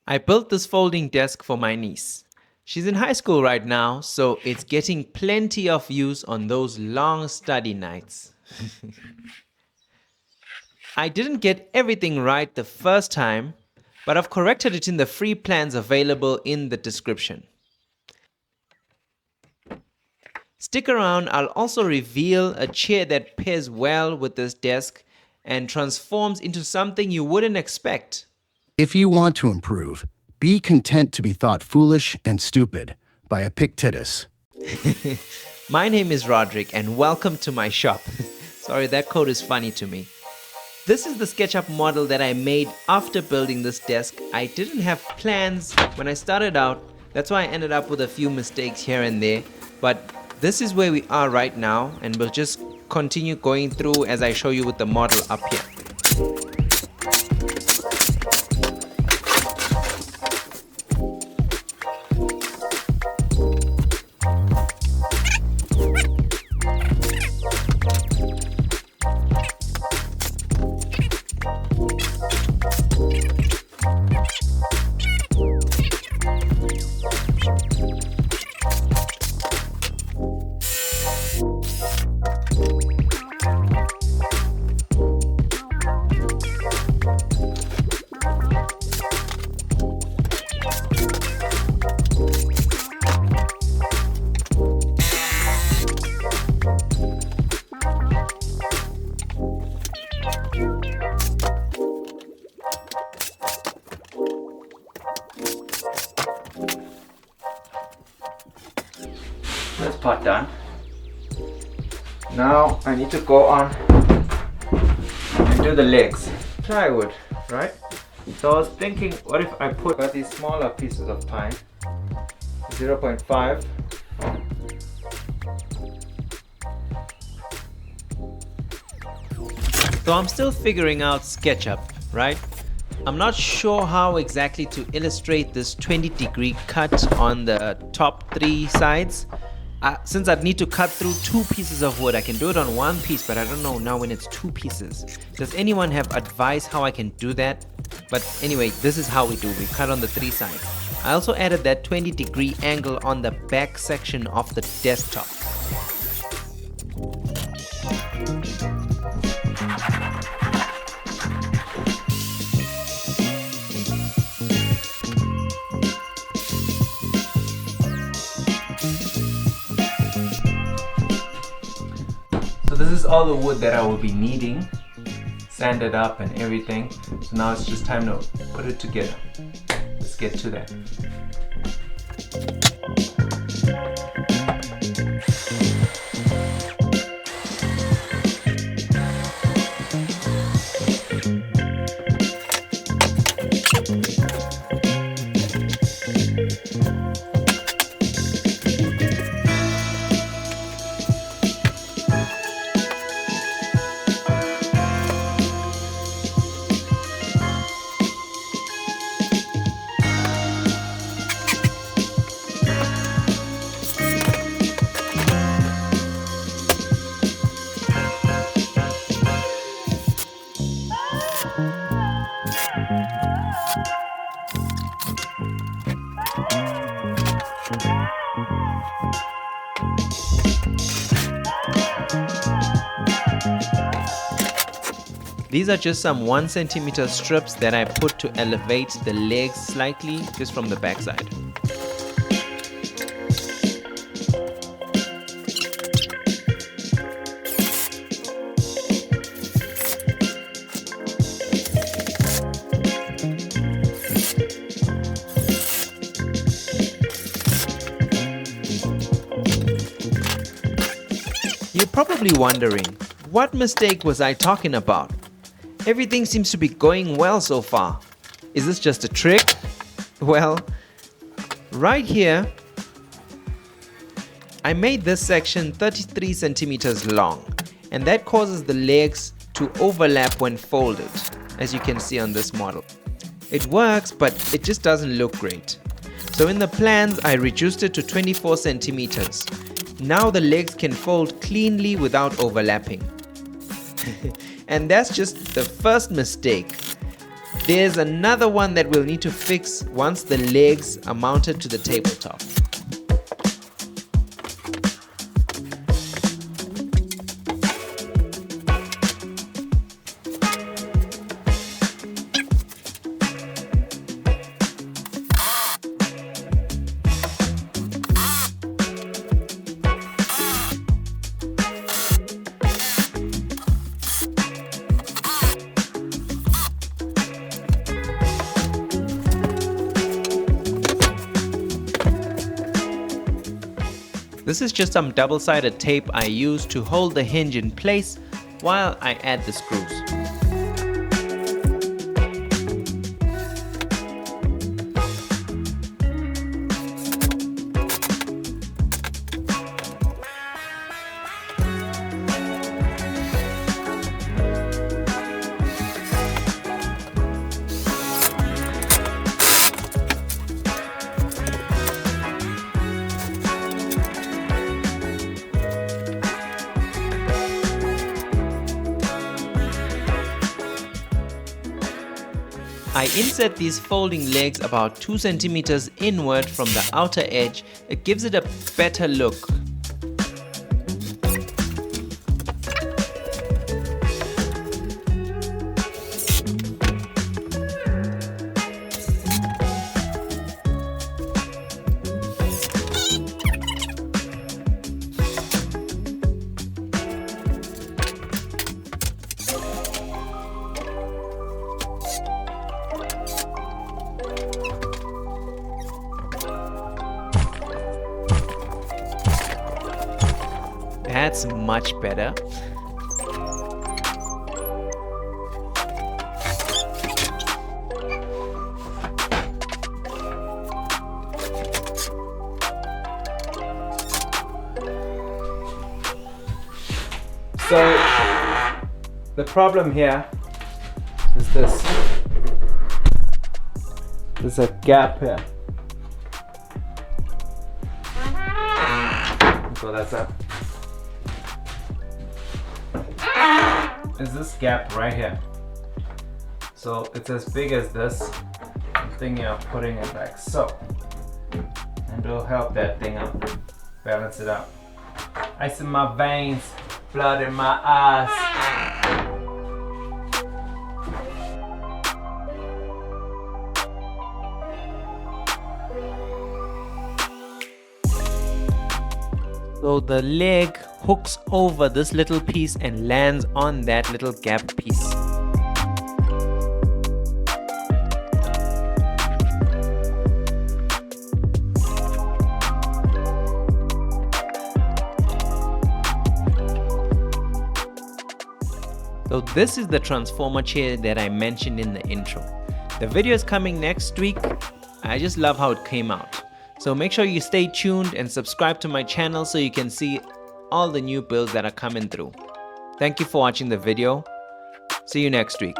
I built this folding desk for my niece. She's in high school right now, so it's getting plenty of use on those long study nights. I didn't get everything right the first time, but I've corrected it in the free plans available in the description. Stick around, I'll also reveal a chair that pairs well with this desk and transforms into something you wouldn't expect. If you want to improve, be content to be thought foolish and stupid by Epictetus. My name is Roderick and welcome to my shop. Sorry, that code is funny to me. This is the SketchUp model that I made after building this desk. I didn't have plans when I started out. That's why I ended up with a few mistakes here and there. But this is where we are right now, and we'll just continue going through as I show you with the model up here. This part done. Now I need to go on and do the legs. Plywood, right? So I was thinking, what if I put these smaller pieces of pine, 0.5. So I'm still figuring out SketchUp, right? I'm not sure how exactly to illustrate this 20-degree cut on the top 3 sides. Since I'd need to cut through 2 pieces of wood, I can do it on 1 piece, but I don't know now when it's 2 pieces. Does anyone have advice how I can do that? But anyway, this is how we do. We cut on the 3 sides. I also added that 20-degree angle on the back section of the desktop. So this is all the wood that I will be needing, sanded up and everything. So now it's just time to put it together. Let's get to that. These are just some 1 centimeter strips that I put to elevate the legs slightly just from the backside. You're probably wondering, what mistake was I talking about? Everything seems to be going well so far. Is this just a trick? Well, right here, I made this section 33 centimeters long, and that causes the legs to overlap when folded, as you can see on this model. It works, but it just doesn't look great. So in the plans, I reduced it to 24 centimeters. Now the legs can fold cleanly without overlapping. And that's just the first mistake. There's another one that we'll need to fix once the legs are mounted to the tabletop. This is just some double-sided tape I use to hold the hinge in place while I add the screws. I insert these folding legs about 2 centimeters inward from the outer edge. It gives it a better look. That's much better. So the problem here is this. There's a gap here. So that's up. Is this gap right here. So it's as big as this. I'm thinking of putting it like so. And it'll help that thing out. Balance it out. Ice in my veins, blood in my eyes. So the leg hooks over this little piece and lands on that little gap piece. So this is the transformer chair that I mentioned in the intro. The video is coming next week. I just love how it came out. So make sure you stay tuned and subscribe to my channel so you can see all the new builds that are coming through. Thank you for watching the video. See you next week.